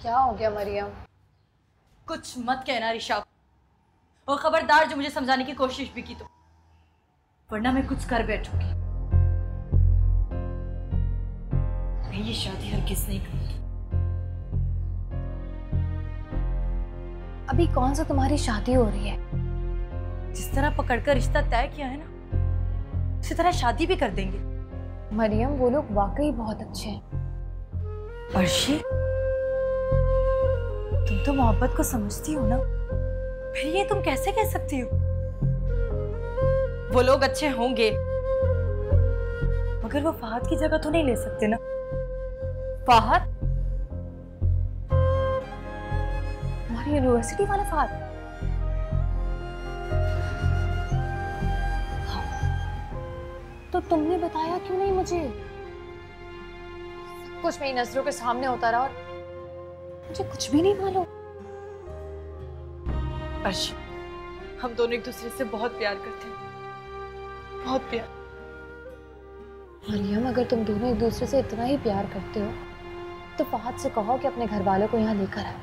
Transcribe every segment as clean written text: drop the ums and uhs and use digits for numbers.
क्या हो गया मरियम? कुछ मत कहना ऋषभ, और खबरदार जो मुझे समझाने की कोशिश भी की तो, वरना मैं कुछ कर बैठूंगी। मैं ये शादी हरगिज़ नहीं करूंगी। अभी कौन सा तुम्हारी शादी हो रही है? जिस तरह पकड़कर रिश्ता तय किया है ना, उसी तरह शादी भी कर देंगे। मरियम, वो लोग वाकई बहुत अच्छे हैं। अर्शी, तुम तो मोहब्बत को समझती हो ना, फिर ये तुम कैसे कह सकती हो? वो लोग अच्छे होंगे, मगर वो फहद की जगह तो नहीं ले सकते ना। फहद? हमारी यूनिवर्सिटी वाला फहद? हाँ। तो तुमने बताया क्यों नहीं मुझे? सब कुछ मेरी नजरों के सामने होता रहा और मुझे कुछ भी नहीं मालूम। अर्शी, हम दोनों एक दूसरे से बहुत प्यार करते हैं, बहुत प्यार। मरियम, अगर तुम दोनों एक दूसरे से इतना ही प्यार करते हो तो फहद से कहो कि अपने घर वालों को यहाँ लेकर आए।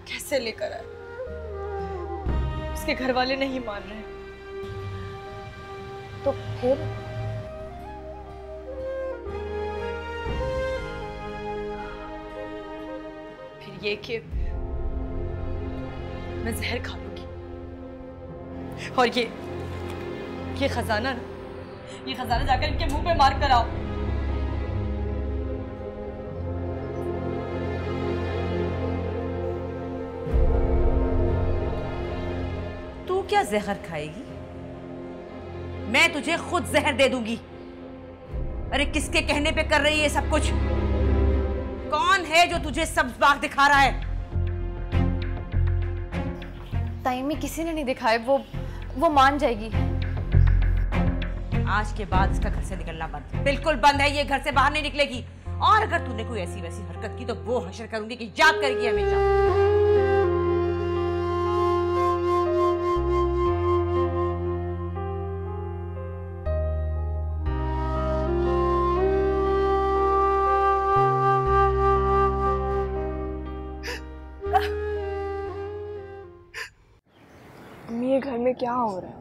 कैसे लेकर आए? उसके घर वाले नहीं मान रहे। तो फिर? फिर ये कि मैं जहर खा लूंगी, और ये खजाना ना, ये खजाना जाकर इनके मुंह पे मार कर आओ। तू क्या जहर खाएगी? मैं तुझे खुद जहर दे दूंगी। अरे किसके कहने पे कर रही है सब कुछ? कौन है जो तुझे सब्ज बाग दिखा रहा है? ताइमी, किसी ने नहीं दिखाए। वो मान जाएगी। आज के बाद इसका घर से निकलना बंद, बिल्कुल बंद है। ये घर से बाहर नहीं निकलेगी, और अगर तूने कोई ऐसी वैसी हरकत की तो वो हश्र करूंगी कि याद करेगी हमेशा। ये घर में क्या हो रहा है?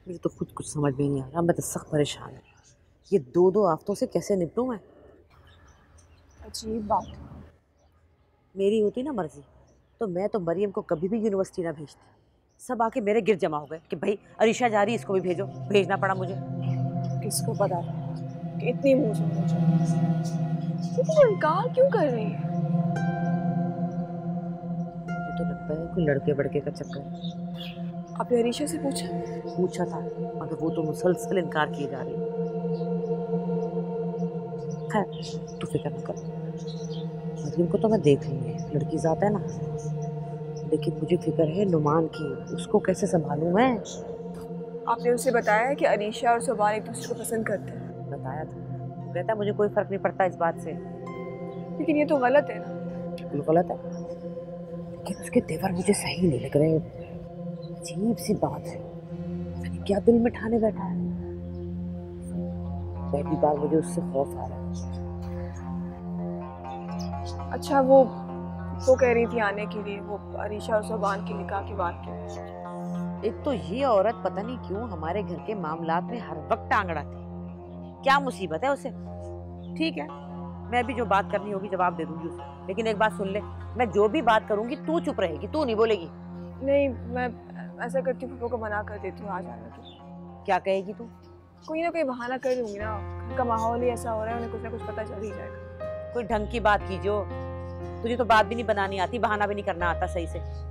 मुझे तो खुद कुछ समझ में नहीं आ रहा। मैं तो सख्त परेशान हूँ। ये दो हफ्तों से कैसे निपटूं मैं? अजीब बात। मेरी होती ना मर्जी तो मैं तो मरियम को कभी भी यूनिवर्सिटी ना भेजती। सब आके मेरे गिर जमा हो गए कि भाई अरीशा जा रही, इसको भी भेजो। भेजना पड़ा मुझे। किसको पता था कि इतनी मुंह से इनकार क्यों कर रही है? मुझे तो लगता है कोई लड़के बड़के का चक्कर है। आपने अरीशा से पूछा था, मगर वो तो मुसलसल इनकार किए जा रही है। खैर तू फिक्र न कर, मरियम को तो मैं देख लूंगी, लड़की ज़ात है ना। लेकिन मुझे फिक्र है नुमान की, उसको कैसे संभालूं मैं? आपने उसे बताया कि अरीशा और सुभान एक दूसरे को पसंद करते हैं? बताया था, वो कहता है मुझे कोई फर्क नहीं पड़ता इस बात से। लेकिन ये तो गलत है ना। बिल्कुल गलत है, लेकिन उसके तेवर मुझे सही नहीं लग रहे। अजीब सी बात है, पता नहीं क्या दिल में ठाने बैठा है। पहली बार मुझे उससे खौफ आ रहा है। अच्छा, वो कह रही थी आने के लिए, वो अरीशा और सुभान के निकाह की बात की। एक तो ये औरत पता नहीं क्यों हमारे घर के मामलात में हर वक्त टांग अड़ाती है। क्या मुसीबत है उसे? ठीक है, मैं भी जो बात करनी होगी जवाब दे दूंगी उसे, लेकिन एक बात सुन ले, मैं जो भी बात करूंगी तू चुप रहेगी, तू नहीं बोलेगी। नहीं, मैं ऐसा करती हूँ, को मना कर देती हूँ आ जाने की। क्या कहेगी तू? कोई ना कोई बहाना कर दूंगी ना। घर का माहौल ही ऐसा हो रहा है, उन्हें कुछ ना कुछ पता चल ही जाएगा। कोई ढंग की बात कीजिए। तुझे तो बात भी नहीं बनानी आती, बहाना भी नहीं करना आता सही से।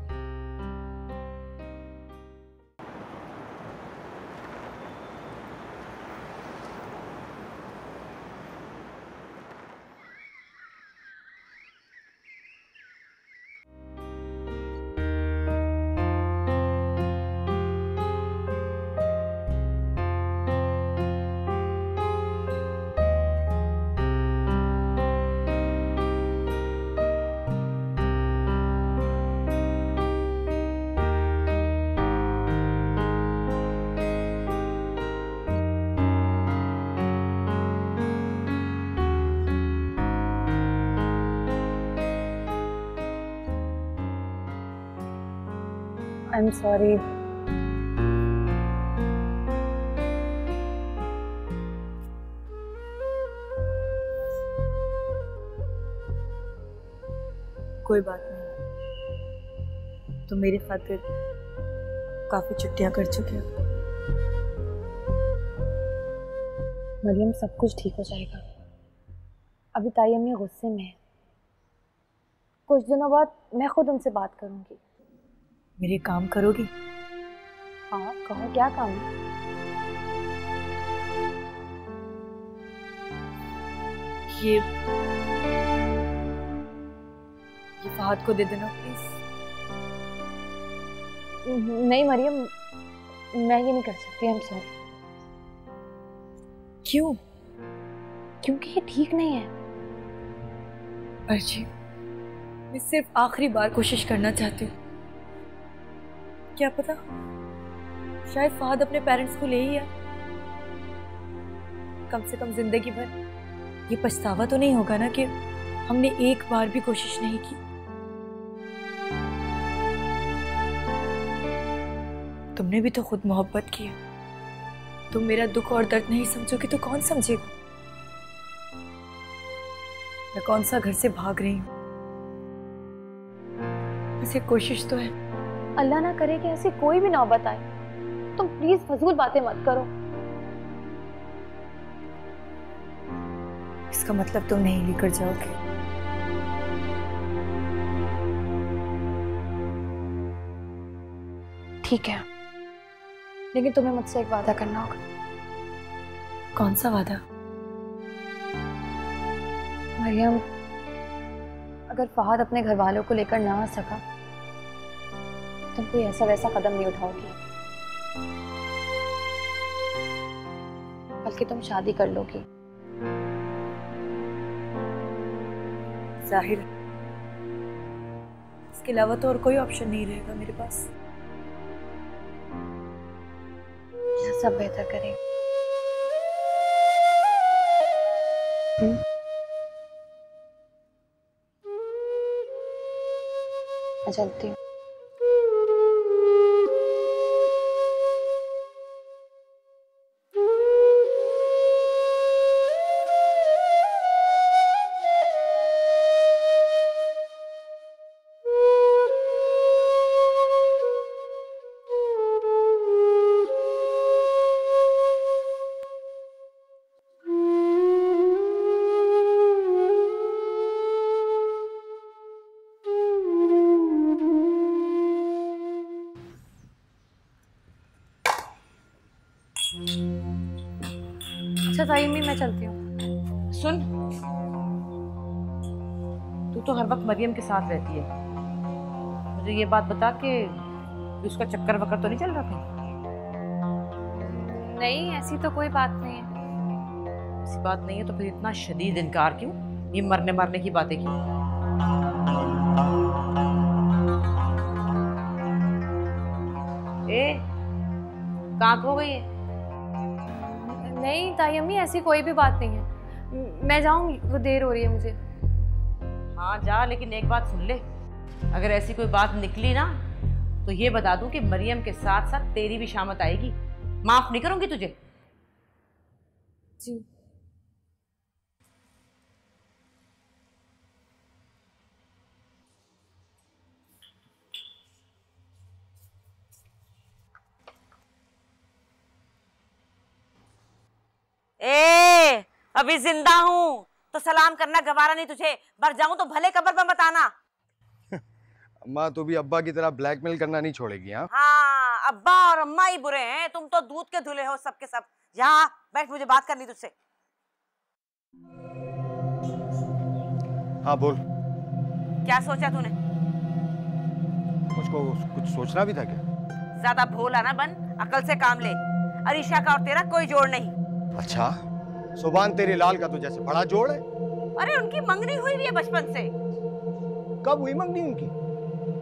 I am sorry. कोई बात नहीं, तुम मेरी खातिर काफी छुट्टियां कर चुके हो। मरियम, सब कुछ ठीक हो जाएगा। अभी ताई अम्मी गुस्से में है। कुछ दिनों बाद मैं खुद उनसे बात करूंगी। मेरे काम करोगी? हाँ, कहो क्या काम है? ये फहद को दे देना प्लीज। नहीं मरियम, मैं ये नहीं कर सकती। I am sorry. क्यों? क्योंकि ये ठीक नहीं है। अर्जी, मैं सिर्फ आखिरी बार कोशिश करना चाहती हूँ। क्या पता शायद फहद अपने पेरेंट्स को ले ही आए। कम से कम जिंदगी भर ये पछतावा तो नहीं होगा ना कि हमने एक बार भी कोशिश नहीं की। तुमने भी तो खुद मोहब्बत की है। तुम मेरा दुख और दर्द नहीं समझोगे तो कौन समझेगा? मैं कौन सा घर से भाग रही हूँ, बस एक कोशिश तो है। अल्लाह ना करे कि ऐसी कोई भी नौबत आए। तुम प्लीज फजूल बातें मत करो। इसका मतलब तुम नहीं लेकर जाओगे। ठीक है, लेकिन तुम्हें मुझसे एक वादा करना होगा। कौन सा वादा? मरियम, अगर फहद अपने घर वालों को लेकर ना आ सका, तुम कोई ऐसा वैसा कदम नहीं उठाओगी, बल्कि तुम शादी कर लोगी। जाहिर, इसके अलावा तो और कोई ऑप्शन नहीं रहेगा मेरे पास। सब बेहतर करें। मैं चलती हूँ। अच्छा ताई अम्मी, मैं चलती हूँ। सुन, तू तो हर वक्त मरियम के साथ रहती है। मुझे ये बात बता कि उसका चक्कर वक्कर तो नहीं चल रहा था? नहीं, ऐसी तो कोई बात नहीं है। ऐसी बात नहीं है तो फिर इतना शदीद इनकार क्यों? ये मरने मारने की बातें क्यों? ए, कहाँ खो गई है? नहीं ताई अम्मी, ऐसी कोई भी बात नहीं है। मैं जाऊंगी, वो देर हो रही है मुझे। हाँ जा, लेकिन एक बात सुन ले, अगर ऐसी कोई बात निकली ना तो ये बता दूं कि मरियम के साथ साथ तेरी भी शामत आएगी। माफ नहीं करूंगी तुझे। जी। ए, अभी जिंदा हूँ तो सलाम करना गवारा नहीं तुझे। मर जाऊं तो भले कब्र पर मत आना। अम्मा, तू भी अब्बा की तरह ब्लैकमेल करना नहीं छोड़ेगी? हाँ, अब्बा और अम्मा ही बुरे हैं, तुम तो दूध के धुले हो सबके सब। यहाँ बैठ, मुझे बात करनी तुझसे। हाँ बोल। क्या सोचा तूने? मुझको कुछ सोचना भी था क्या? ज्यादा भोला ना बन, अकल से काम ले। अरीशा का और तेरा कोई जोड़ नहीं। अच्छा, सुभान तेरे लाल का तो जैसे बड़ा जोड़ है। अरे उनकी मंगनी हुई भी है बचपन से। कब हुई मंगनी उनकी?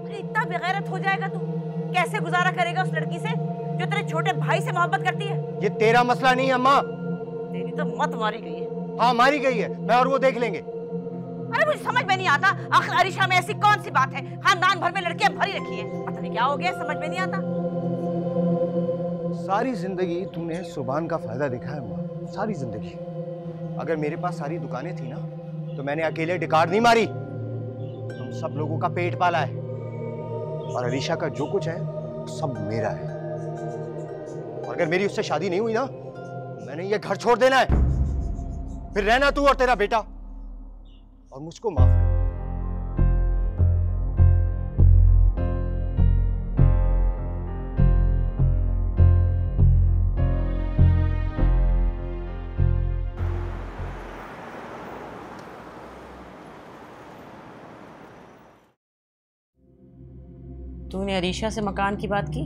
अरे इतना बेगैरत हो जाएगा तू? कैसे गुजारा करेगा उस लड़की से जो तेरे छोटे भाई से मोहब्बत करती है? ये तेरा मसला नहीं है अम्मा। तेरी तो मत मारी गई है। हाँ मारी गई है, मैं और वो देख लेंगे। अरे मुझे समझ में नहीं आता, आखिर अरीशा में ऐसी कौन सी बात है? खानदान भर में लड़कियां भरी रखी हैं, पता नहीं क्या हो गया, समझ में नहीं आता। सारी जिंदगी तूने सुभान का फायदा देखा है माँ, सारी जिंदगी। अगर मेरे पास सारी दुकानें थी ना तो मैंने अकेले डिकार नहीं मारी, तुम सब लोगों का पेट पाला है। और अरीशा का जो कुछ है सब मेरा है। और अगर मेरी उससे शादी नहीं हुई ना, मैंने ये घर छोड़ देना है, फिर रहना तू और तेरा बेटा, और मुझको माफ कर। तूने अरीशा से मकान की बात की?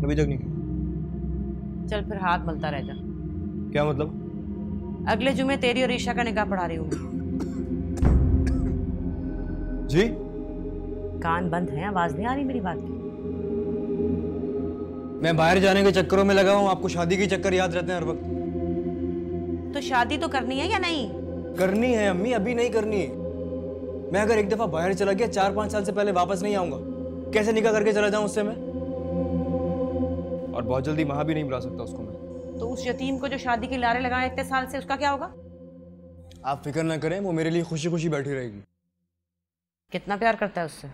अभी तक नहीं की। चल फिर हाथ मलता रह जा। क्या मतलब? अगले जुमे तेरी और ईशा का निकाह पढ़ा रही हूँ। जी? कान बंद हैं, आवाज नहीं आ रही मेरी बात की? मैं बाहर जाने के चक्करों में लगा हूँ, आपको शादी के चक्कर याद रहते हैं हर वक्त। तो शादी तो करनी है या नहीं? करनी है अम्मी, अभी नहीं करनी है। मैं अगर एक दफा बाहर चला गया 4-5 साल से पहले वापस नहीं आऊंगा। कैसे निकाह करके चला जाऊं उससे मैं? और बहुत जल्दी वहां भी नहीं बुला सकता उसको मैं। तो उस यतीम को जो शादी के लारे लगाए इतने साल से, उसका क्या होगा? आप फिक्र ना करें, वो मेरे लिए खुशी खुशी बैठी रहेगी। कितना प्यार करता है उससे?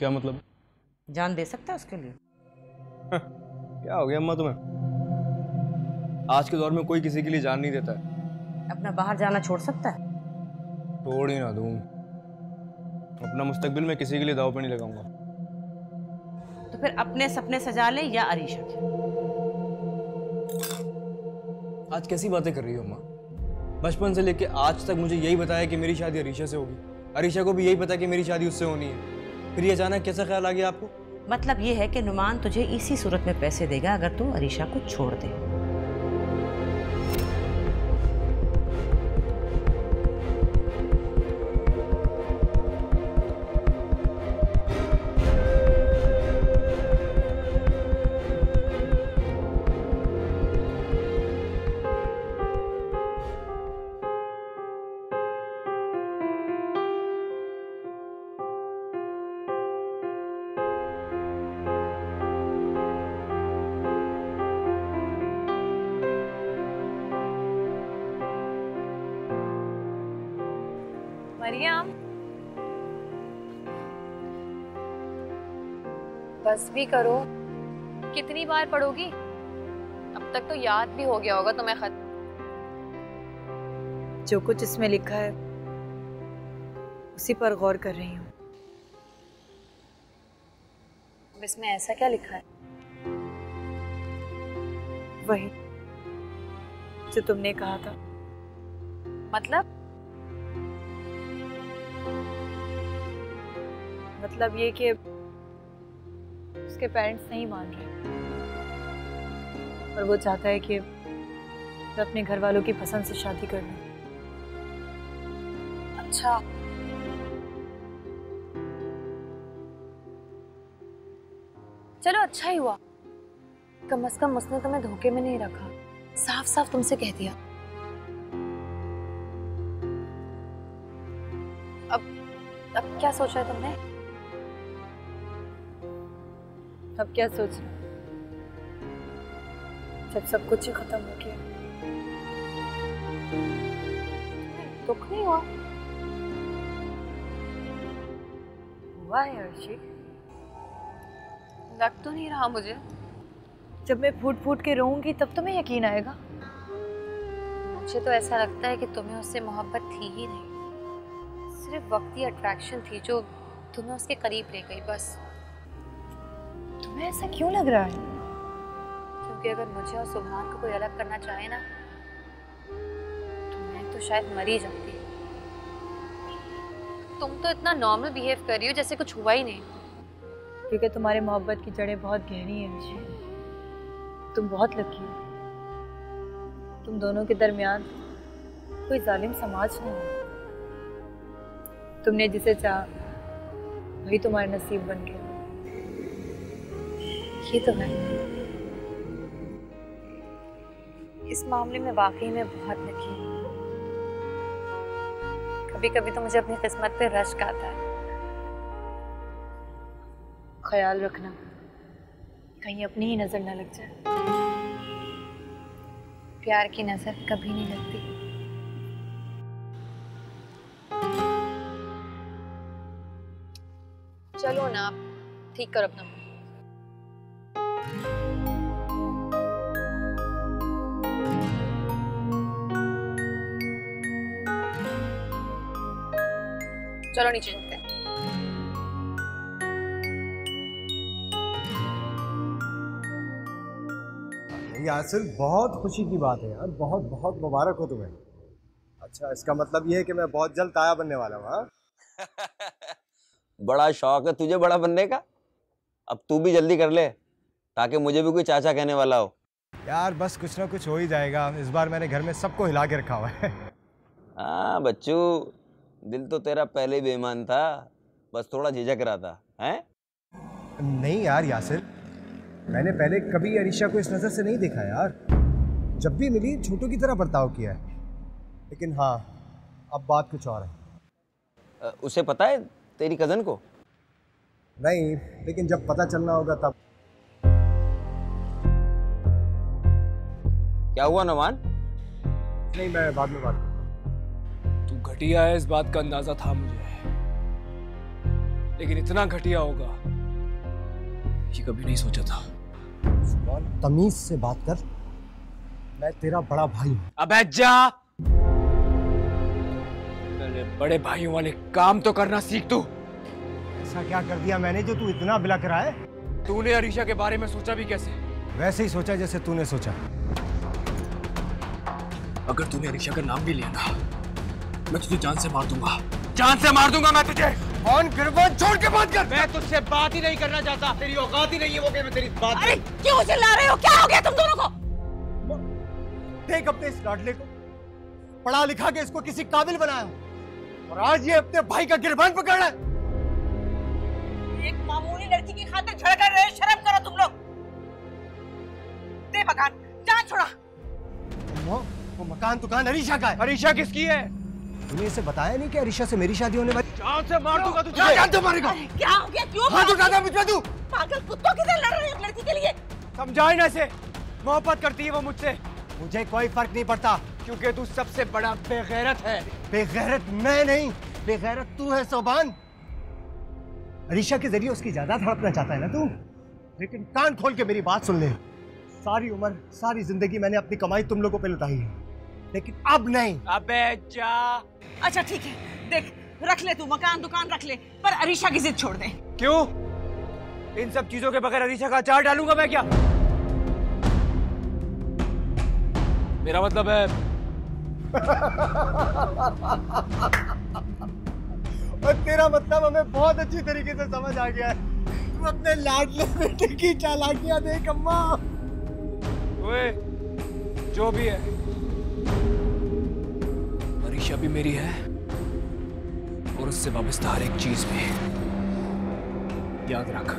क्या मतलब? जान दे सकता है उसके लिए? क्या हो गया अम्मा तुम्हें? आज के दौर में कोई किसी के लिए जान नहीं देता है। अपना बाहर जाना छोड़ सकता है? छोड़ ही ना दूं। अपना मुस्तकबिल मैं किसी के लिए दाव पे नहीं लगाऊंगा। तो फिर अपने सपने सजा ले या अरीशा के। आज कैसी बातें कर रही हो अम्मा? बचपन से लेके आज तक मुझे यही बताया कि मेरी शादी अरीशा से होगी। अरीशा को भी यही पता कि मेरी शादी उससे होनी है। फिर ये अचानक कैसा ख्याल आ गया आपको? मतलब ये है कि नुमान तुझे इसी सूरत में पैसे देगा अगर तू अरीशा को छोड़ दे। मरियम, बस भी करो। कितनी बार पढ़ोगी? अब तक तो याद भी हो गया होगा तुम्हें खत। जो कुछ इसमें लिखा है उसी पर गौर कर रही हूँ। अब इसमें ऐसा क्या लिखा है? वही जो तुमने कहा था। मतलब ये कि उसके पेरेंट्स नहीं मान रहे और वो चाहता है कि मैं अपने घर वालों की पसंद से शादी कर लूं। अच्छा, चलो अच्छा ही हुआ। कम से कम उसने तुम्हें धोखे में नहीं रखा, साफ साफ तुमसे कह दिया। अब क्या सोचा है तुमने? अब क्या सोच रहे जब सब कुछ ही खत्म हो गया? दुख नहीं हुआ? हुआ है अर्शी। लग तो नहीं रहा मुझे। जब मैं फूट फूट के रोऊंगी तब तुम्हें यकीन आएगा। मुझे तो ऐसा लगता है कि तुम्हें उससे मोहब्बत थी ही नहीं, सिर्फ वक्ती अट्रैक्शन थी जो तुम्हें उसके करीब ले गई, बस। तुम्हें ऐसा क्यों लग रहा है? क्योंकि अगर मुझे और सुभान को कोई अलग करना चाहे ना, तो मैं तो शायद मर ही जाती। तुम तो इतना नॉर्मल बिहेव कर रही हो जैसे कुछ हुआ ही नहीं। क्योंकि तुम्हारी मोहब्बत की जड़ें बहुत गहरी हैं अर्शी। तुम बहुत लकी हो। तुम दोनों के दरमियान कोई जालिम समाज नहीं है। तुमने जिसे चाहा वही तुम्हारा नसीब बन गया। ये तो है। इस मामले में वाकई में बहुत लकी हूँ। कभी कभी तो मुझे अपनी किस्मत पे रश्क आता है। ख्याल रखना कहीं अपनी ही नजर न लग जाए। प्यार की नजर कभी नहीं लगती। चलो ना, आप ठीक करो अपना। चलो नीचे चलते हैं। यासिर, बहुत खुशी की बात है यार, बहुत बहुत मुबारक हो तुम्हें। अच्छा, इसका मतलब ये है कि मैं बहुत जल्द ताया बनने वाला हूँ। हाँ? बड़ा शौक है तुझे बड़ा बनने का। अब तू भी जल्दी कर ले ताकि मुझे भी कोई चाचा कहने वाला हो। यार बस कुछ ना कुछ हो ही जाएगा। इस बार मैंने घर में सबको हिला के रखा हुआ है। हाँ बच्चू, दिल तो तेरा पहले ही बेईमान था, बस थोड़ा झिझक रहा था। हैं? नहीं यार यासिर, मैंने पहले कभी अरीशा को इस नज़र से नहीं देखा यार। जब भी मिली छोटू की तरह बर्ताव किया है। लेकिन हाँ, अब बात कुछ और है। उसे पता है तेरी कजन को? नहीं, लेकिन जब पता चलना होगा तब। क्या हुआ नमान? नहीं, मैं बाद में बात करूंगा। तू घटिया है, इस बात का अंदाजा था मुझे, लेकिन इतना घटिया होगा ये कभी नहीं सोचा था। तमीज से बात कर, मैं तेरा बड़ा भाई हूं। अबे जा, पहले बड़े भाइयों वाले काम तो करना सीख तू। ऐसा क्या कर दिया मैंने जो तू इतना बिलक रहा है? तूने अरीशा के बारे में सोचा भी कैसे? वैसे ही सोचा जैसे तूने सोचा। अगर तूने अरीशा का नाम भी लिया ना, मैं तुझे जान से मार दूंगा, जान से मार दूंगा मैं तुझे। कौन गिरबान, छोड़ के बात कर। मैं तुझसे बात ही नहीं करना चाहता, तेरी औकात ही नहीं है वो कि मैं तेरी बात। अरे क्यों चिल्ला रहे हो? क्या हो गया तुम दोनों को? देख अपने इस लाडले को, पढ़ा लिखा के इसको किसी काबिल बनाया, और आज ये अपने भाई का गिरबान पकड़ रहा है। एक मामूली लड़की की खातिर झगड़ रहे, शर्म करो तुम लोग। दे मकान, जान छोड़ा। वो मकान दुकान अरीशा का है। अरीशा किसकी है? तूने इसे बताया नहीं कि अरीशा से मेरी शादी होने वाली? जान से मार दूंगा तुझे। क्या जान से मारेगा? क्या हो गया? क्यों हाथ उठाता मुझ पे तू? पागल कुत्तों की तरह लड़ रहे हो एक लड़की के लिए। समझाए ना इसे, मोहब्बत करती है वो मुझसे। मुझे कोई फर्क नहीं पड़ता, क्योंकि तू सबसे बड़ा बेगैरत है। बेगैरत मैं नहीं, बेगैरत तू है सोबान। अरीशा के जरिए उसकी जायदाद हड़पना चाहता है ना तू, लेकिन कान खोल के मेरी बात सुन ले। सारी उम्र, सारी जिंदगी मैंने अपनी कमाई तुम लोगों पे लुटाई है, लेकिन अब नहीं। अबे जा। अच्छा ठीक है, देख रख ले तू मकान दुकान रख ले, पर अरीशा की जिद छोड़ दे। क्यों? इन सब चीजों के बगैर अरीशा का अचार डालूंगा मैं क्या? मेरा मतलब है और तेरा मतलब हमें बहुत अच्छी तरीके से समझ आ गया है। तू अपने लाडले बेटे की चालाकियां देख अम्मा। ओए, जो भी है, अरीशा भी मेरी है और उससे वाबस्ता हर एक चीज में, याद रख।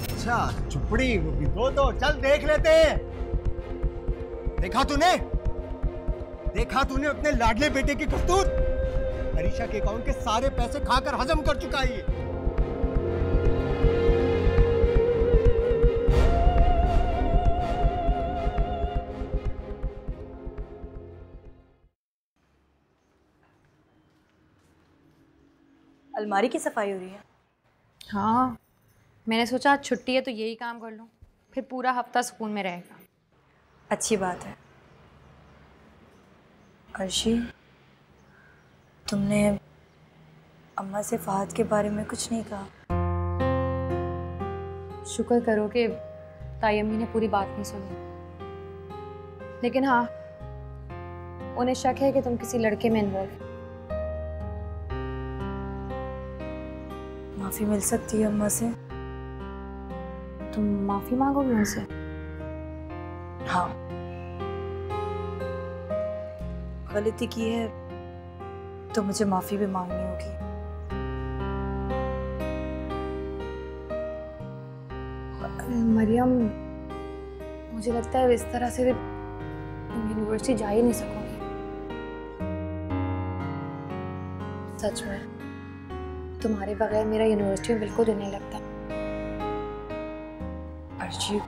अच्छा, चुपड़ी वो भी दो, चल देख लेते हैं। देखा तूने अपने लाडले बेटे की करतूत? अरीशा के अकाउंट के सारे पैसे खाकर हजम कर चुका है ये। अलमारी की सफाई हो रही है? हाँ, मैंने सोचा आज छुट्टी है तो यही काम कर लूँ, फिर पूरा हफ्ता सुकून में रहेगा। अच्छी बात है। अर्शी, तुमने अम्मा से फहद के बारे में कुछ नहीं कहा? शुक्र करो कि ताई अम्मी ने पूरी बात नहीं सुनी, लेकिन हाँ, उन्हें शक है कि तुम किसी लड़के में इन्वॉल्व। माफी मिल सकती है अम्मा से? तुम माफी मांगोगे उनसे? हाँ, गलती की है तो मुझे माफी भी मांगनी होगी। मरियम, मुझे लगता है इस तरह से तुम यूनिवर्सिटी जा ही नहीं सकोगी। सच में तुम्हारे बगैर मेरा यूनिवर्सिटी में बिल्कुल दिल नहीं लगता। अर्शी,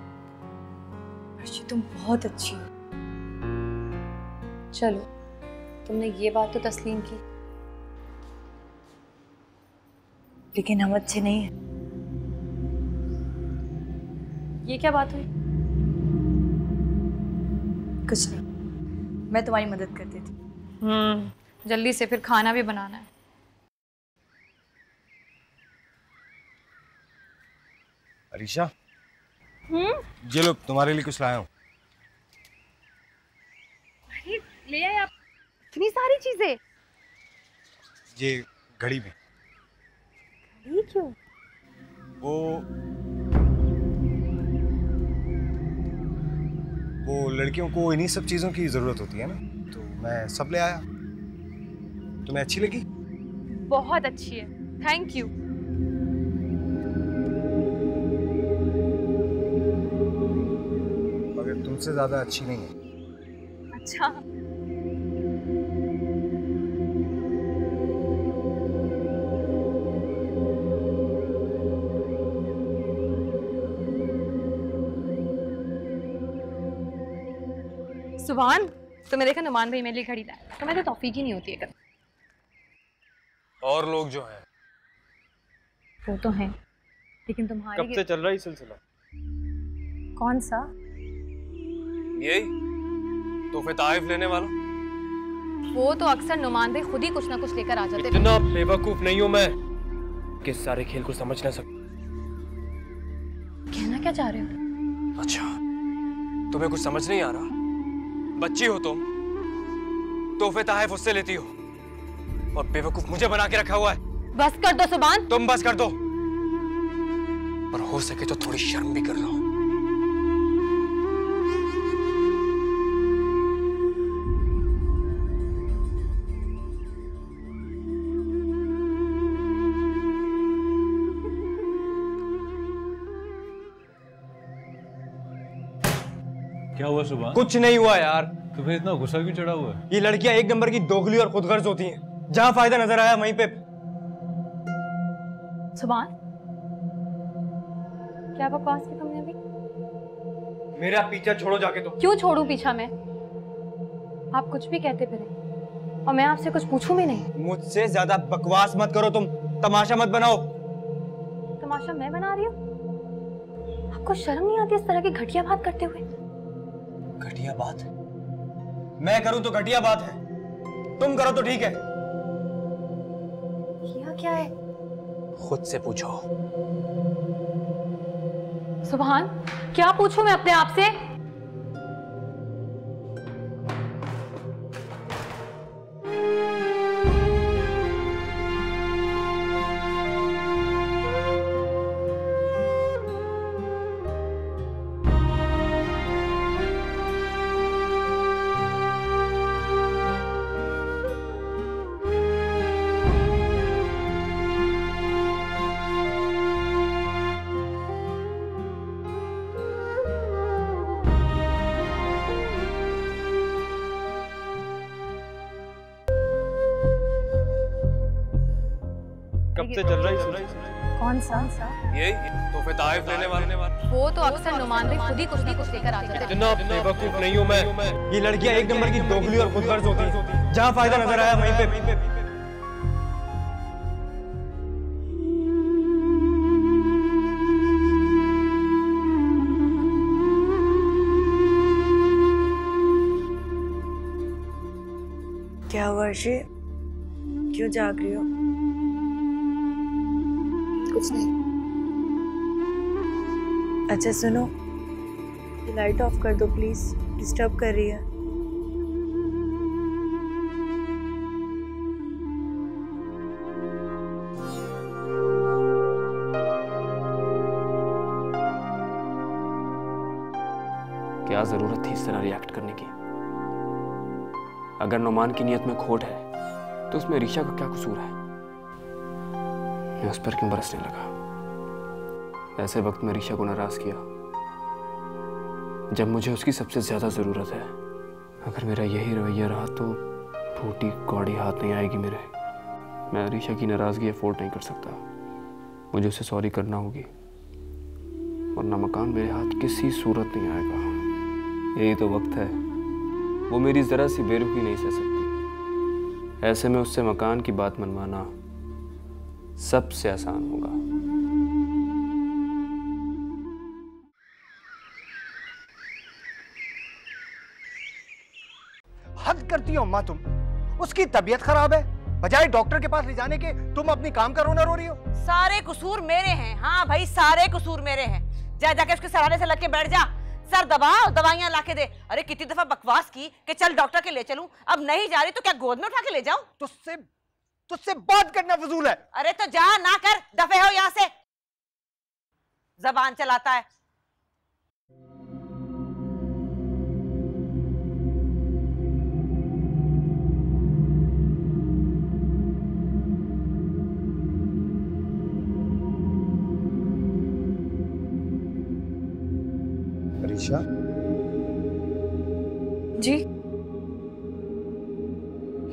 अर्शी तुम बहुत अच्छी हो। चलो, तुमने ये बात तो तस्लीम की। लेकिन हम अच्छे नहीं हैं। ये क्या बात हुई? कुछ नहीं, मैं तुम्हारी मदद कर देती। जल्दी से, फिर खाना भी बनाना है। अरीशा, ये लो, तुम्हारे लिए कुछ लाया हूँ। अरे ले आए आप इतनी सारी चीजें। ये घड़ी में। ये क्यों? वो लड़कियों को इन्हीं सब चीजों की जरूरत होती है ना, तो मैं सब ले आया। तुम्हें अच्छी लगी? बहुत अच्छी है, थैंक यू। मगर तुमसे ज्यादा अच्छी नहीं है। अच्छा, सुभान, तुम्हें देखा नुमान भाई मेरे लिए घड़ी लाया। तुम्हें तो तौफीक ही नहीं होती है कभी। और लोग जो हैं वो तो हैं, लेकिन तुम्हारे कब से चल रहा है सिलसिला? कौन सा? यही तोहफे ताइफ लेने वाला। वो तो अक्सर नुमान भाई खुद ही कुछ ना कुछ लेकर आ जाते। इतना बेवकूफ नहीं हूं मैं कि सारे खेल को समझ ना सकूं। कहना क्या चाह रहे हो? अच्छा, तुम्हें कुछ समझ नहीं आ रहा? बच्ची हो तुम, तोहफे ताइफ उससे लेती हो और बेवकूफ मुझे बना के रखा हुआ है। बस कर दो सुभान। तुम बस कर दो, पर हो सके तो थोड़ी शर्म भी कर लो। क्या हुआ सुभान? कुछ नहीं हुआ यार। तो फिर इतना गुस्सा क्यों चढ़ा हुआ है? ये लड़कियां एक नंबर की दोगली और खुदगर्ज होती हैं। जहां फायदा नजर आया वहीं पे। सुभान, क्या बकवास की तुमने अभी? मेरा पीछा छोड़ो जाके। तो क्यों छोड़ूं पीछा मैं? आप कुछ भी कहते फिरे और मैं आपसे कुछ पूछूं भी नहीं। मुझसे ज्यादा बकवास मत करो, तुम तमाशा मत बनाओ। तमाशा मैं बना रही हूँ? आपको शर्म नहीं आती इस तरह की घटिया बात करते हुए? घटिया बात? मैं करूं तो घटिया बात है, तुम करो तो ठीक है। किया क्या है? खुद से पूछो। सुभान, क्या पूछूं मैं अपने आप से? कब से चल रहा है? कौन सा? यही तोहफे ताइफ लेने वाले। वो तो अक्सर नुमान भाई खुद ही कुछ ना कुछ लेकर आ जाते। इतना बेवकूफ नहीं हूं मैं। ये लड़कियां एक नंबर की दोगली और खुदगर्ज होती हैं। जहां फायदा नजर आया वहीं पे। क्या हुआ अर्शी, क्यों जाग रही हो? कुछ नहीं। अच्छा सुनो, ये लाइट ऑफ कर दो प्लीज, डिस्टर्ब कर रही है। क्या जरूरत थी इस तरह रिएक्ट करने की? अगर नुमान की नीयत में खोट है तो उसमें रीशा का क्या कसूर है? मैं उस पर क्यों बरसने लगा? ऐसे वक्त में रीशा को नाराज किया जब मुझे उसकी सबसे ज्यादा जरूरत है। अगर मेरा यही रवैया रहा तो फूटी कौड़ी हाथ नहीं आएगी मेरे। मैं अरीशा की नाराज़गी अफोर्ड नहीं कर सकता। मुझे उसे सॉरी करना होगी, वरना मकान मेरे हाथ किसी सूरत नहीं आएगा। यही तो वक्त है, वो मेरी ज़रा सी बेरुखी नहीं सह सकती। ऐसे में उससे मकान की बात मनवाना सबसे आसान होगा। हद करती हो अम्मा तुम। उसकी तबीयत खराब है, बजाय डॉक्टर के पास ले जाने के तुम अपनी काम का रोना रो रही हो। सारे कसूर मेरे हैं। हाँ भाई, सारे कसूर मेरे हैं। जा जाके उसके सराहने से लग के बैठ जा। सर दबा और दवाइयां ला के दे। अरे कितनी दफा बकवास की कि चल डॉक्टर के ले चलूं, अब नहीं जा रही तो क्या गोद में उठा के ले जाऊं? तुझसे बात करना फजूल है। अरे तो जा ना कर, दफे हो यहां से। जबान चलाता है। अरीशा जी?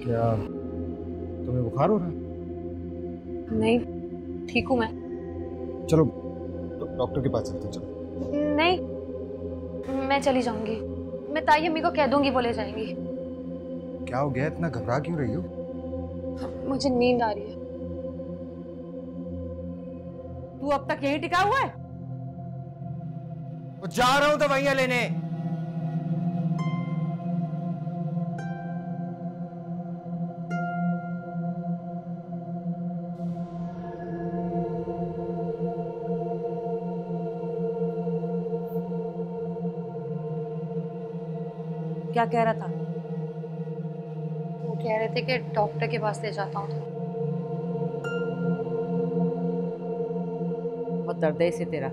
क्या तुम्हें बुखार हो रहा है? नहीं, ठीक हूँ मैं। चलो डॉक्टर के पास चलते हैं, चलो। नहीं, मैं चली जाऊंगी। मैं ताई अम्मी को कह दूंगी, वो ले जाएंगी। क्या हो गया, इतना घबरा क्यों रही हो? मुझे नींद आ रही है। तू अब तक यही टिका हुआ है? तो जा रहा हूं दवाइयां लेने। क्या कह रहा था? वो कह रहे थे कि डॉक्टर के पास ले जाता हूँ। बहुत दर्द है इसे तेरा।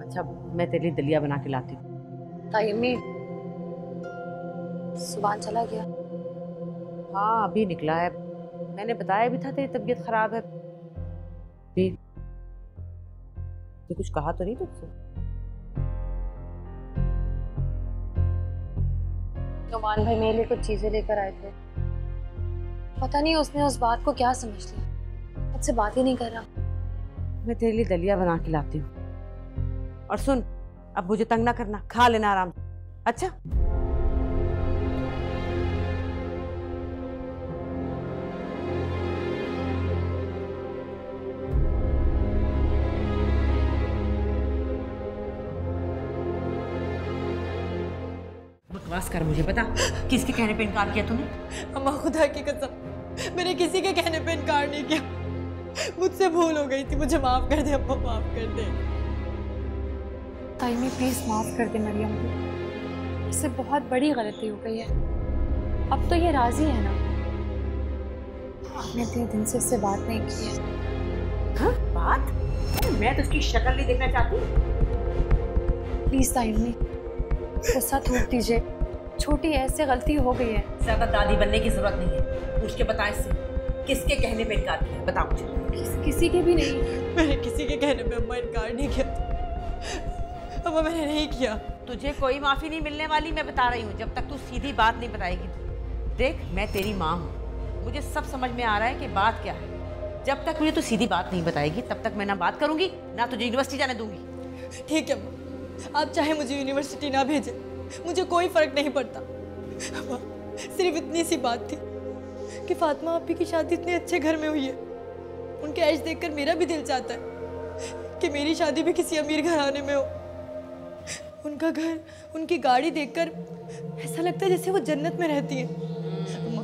अच्छा, मैं तेरे लिए दलिया बना के लाती हूँ। ताई अम्मी, सुभान चला गया? हाँ, अभी निकला है। मैंने बताया भी था तेरी तबीयत खराब है। भी तो कुछ कहा तो नहीं तुझसे? नुमान भाई मेरे लिए कुछ चीजें लेकर आए थे। पता नहीं उसने उस बात को क्या समझ लिया, मुझसे बात ही नहीं कर रहा। मैं तेरे लिए दलिया बना के लाती हूँ। और सुन, अब मुझे तंग ना करना, खा लेना आराम से। अच्छा? बकवास कर, मुझे बता किसके कहने पे इनकार किया तूने? अम्मा खुदा की कसम, मैंने किसी के कहने पे इनकार नहीं किया। मुझसे भूल हो गई थी, मुझे माफ कर दे अम्मा, माफ कर दे। ताई अम्मी प्लीज माफ कर दे मरियम को, इससे बहुत बड़ी गलती हो गई है। अब तो ये राजी है ना? आपने इतने दिन से उससे बात नहीं की है। हाँ, बात? मैं तो उसकी शक्ल नहीं देखना चाहती। प्लीज ताई अम्मी, गुस्सा थूक दीजिए। छोटी ऐसे गलती हो गई है। ज्यादा दादी बनने की जरूरत नहीं है। पूछ के बता इससे, किसके कहने पे इनकार किया? बता मुझे। किसी के भी नहीं। मैंने किसी के कहने पे अम्मा इनकार नहीं किया। अम्मा मैंने नहीं किया। तुझे कोई माफी नहीं मिलने वाली, मैं बता रही हूँ, जब तक तू सीधी बात नहीं बताएगी। देख, मैं तेरी माँ हूँ, मुझे सब समझ में आ रहा है कि बात क्या है। जब तक मुझे तू सीधी बात नहीं बताएगी, तब तक मैं ना बात करूंगी, ना तुझे यूनिवर्सिटी जाने दूंगी। ठीक है अम्मा, आप चाहे मुझे यूनिवर्सिटी ना भेजें, मुझे कोई फर्क नहीं पड़ता। अम्मा, सिर्फ इतनी सी बात थी कि फातिमा आपी की शादी इतने अच्छे घर में हुई है। उनके ऐश देखकर मेरा भी दिल चाहता है कि मेरी शादी भी किसी अमीर घराने में हो। उनका घर, उनकी गाड़ी देखकर ऐसा लगता है जैसे वो जन्नत में रहती है। अम्मा,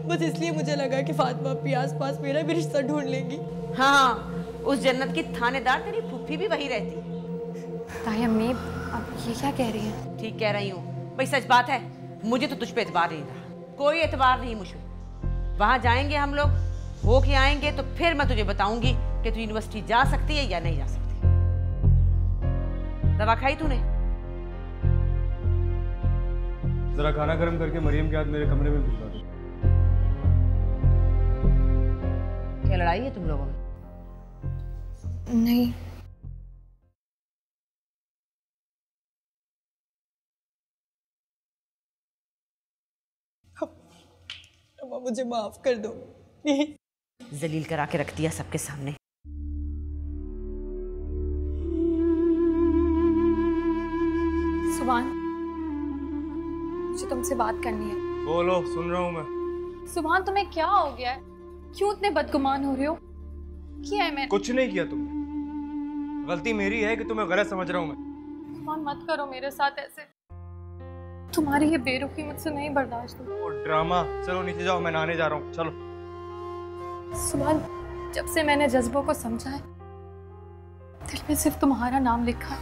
बस इसलिए मुझे लगा कि फातिमा आपी आसपास मेरा भी रिश्ता ढूंढ लेंगी। हाँ, उस जन्नत की थानेदार तेरी फूफी भी वही रहती है। ताई अम्मी, आप ये क्या कह रही हैं? ठीक कह रही हूँ भाई, सच बात है। मुझे तो तुझ पे एतबार नहीं रहा, कोई एतबार नहीं मुझ पे। वहाँ जाएंगे हम लोग, हो के आएंगे तो फिर मैं तुझे बताऊंगी कि तू यूनिवर्सिटी जा सकती है या नहीं जा सकती। दवा खाई तूने? जरा खाना गर्म करके मरियम के हाथ मेरे कमरे में भिजवा दो। क्या लड़ाई है तुम लोगों में? नहीं। अम्मा मुझे माफ कर दो प्लीज। जलील करा के रख दिया सबके सामने। सुभान, मुझे तुमसे बात करनी है। बोलो, सुन रहा हूँ मैं। सुभान, तुम्हें क्या हो गया है? क्यों इतने बदगुमान हो रहे हो? क्या है? मैं कुछ नहीं किया तुमने। गलती मेरी है कि तुम्हें गलत समझ रहा हूँ मैं। सुभान, मत करो मेरे साथ ऐसे। तुम्हारी ये बेरुखी मुझसे नहीं बर्दाश्त होती। वो ड्रामा, चलो नीचे जाओ, मैं नहाने जा रहा हूँ, चलो। सुभान, जब से मैंने जज्बों को समझा है, दिल में सिर्फ तुम्हारा नाम लिखा है।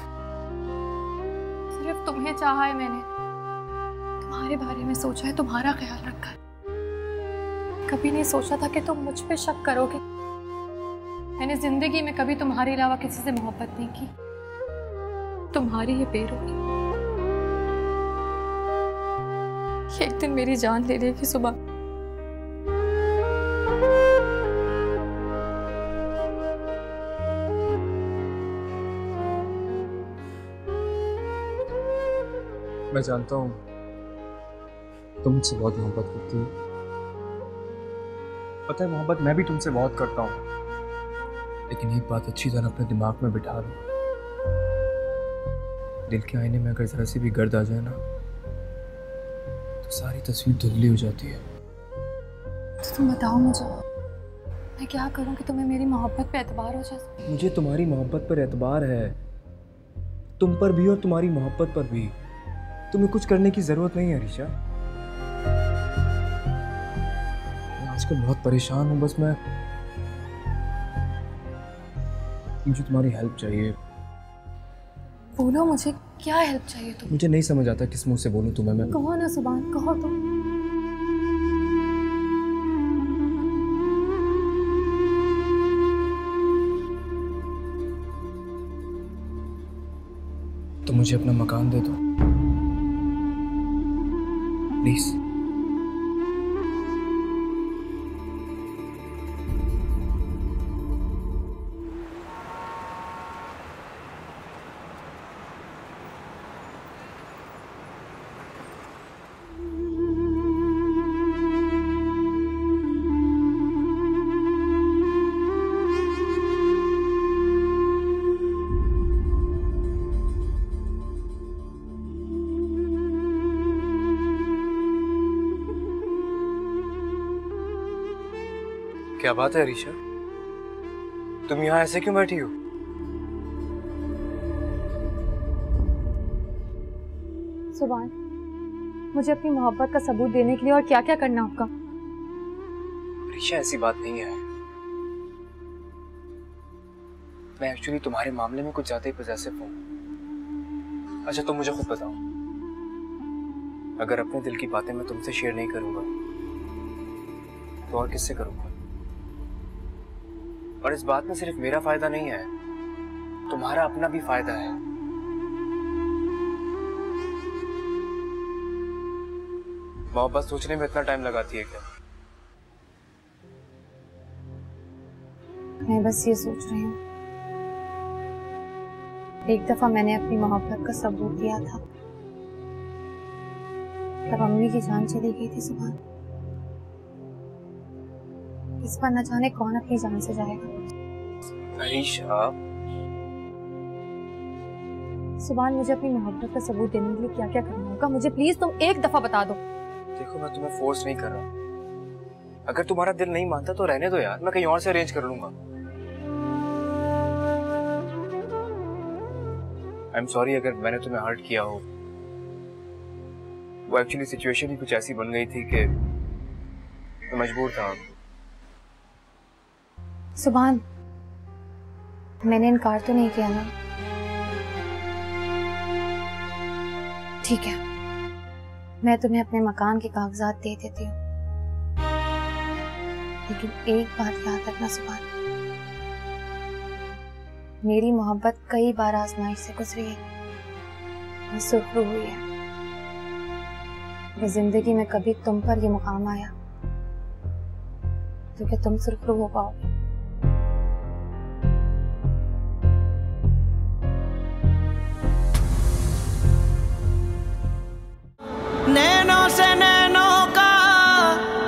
सिर्फ तुम्हें चाहा है मैंने, तुम्हारे बारे में सोचा है, तुम्हारा ख्याल रखा है। कभी नहीं सोचा था कि तुम मुझ पे शक करोगे। मैंने जिंदगी में कभी तुम्हारे अलावा किसी से मोहब्बत नहीं की। तुम्हारी ये बेरुखी एक दिन मेरी जान ले लेगी। सुबह मैं जानता हूँ तुम मुझसे बहुत मोहब्बत करती हो। पता है, मोहब्बत मैं भी तुमसे बहुत करता हूँ, लेकिन एक बात अच्छी तरह अपने दिमाग में बिठा लो। दिल के आईने में अगर जरा सी भी गर्द आ जाए ना, तो सारी तस्वीर धुंधली हो जाती है। तो तुम बताओ मुझे, मैं क्या करूं कि तुम्हें मेरी मोहब्बत पे एतबार हो जाए? मुझे तुम्हारी मोहब्बत पर एतबार है, तुम पर भी और तुम्हारी मोहब्बत पर भी। तुम्हें कुछ करने की जरूरत नहीं है अरीशा। मैं आजकल बहुत परेशान हूँ, बस मुझे तुम्हारी हेल्प चाहिए। बोलो, मुझे क्या हेल्प चाहिए तुम्हें? मुझे नहीं समझ आता किस मुंह से बोलूं तुम्हें मैं। कहो ना सुभान, कहो तो। तो मुझे अपना मकान दे दो प्लीज। क्या बात है अरीशा, तुम यहाँ ऐसे क्यों बैठी हो? सुभान, मुझे अपनी मोहब्बत का सबूत देने के लिए और क्या क्या करना होगा? अरीशा, ऐसी बात नहीं है। मैं एक्चुअली तुम्हारे मामले में कुछ ज्यादा ही पॉसेसिव हूँ। अच्छा, तुम मुझे खुद बताओ, अगर अपने दिल की बातें मैं तुमसे शेयर नहीं करूंगा तो और किससे करूंगा? और इस बात में सिर्फ मेरा फायदा नहीं है, तुम्हारा अपना भी फायदा है। मोहब्बत सोचने में इतना टाइम लगाती है क्या? मैं बस ये सोच रही हूँ, एक दफा मैंने अपनी मोहब्बत का सबूत दिया था, तब अम्मी की जान चली गई थी। सुभान, इस पर न जाने कौन अपनी जान से जाएगा। अरीशा, सुभान, मुझे अपनी मोहब्बत का सबूत देने के लिए क्या क्या करना होगा? मुझे प्लीज तुम एक दफा बता दो। देखो, मैं तुम्हें फोर्स नहीं कर रहा। अगर तुम्हारा दिल नहीं मानता तो रहने दो यार, मैं कहीं और से अरेंज कर लूंगा। आई एम सॉरी अगर मैंने तुम्हें हर्ट किया हो। वो एक्चुअली सिचुएशन ही कुछ ऐसी बन गई थी कि मैं मजबूर था। सुभान, मैंने इनकार तो नहीं किया ना? ठीक है, मैं तुम्हें अपने मकान के कागजात दे देती हूँ, लेकिन एक बात याद रखना सुभान, मेरी मोहब्बत कई बार आजमाइश से गुजरी है और सुरखरू हुई है। अगर जिंदगी में कभी तुम पर ये मुकाम आया तो क्या तुम सुरखरू हो पाओगे? नैनों से नैनों का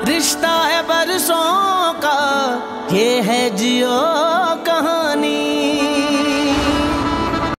रिश्ता है बरसों का, ये है जियो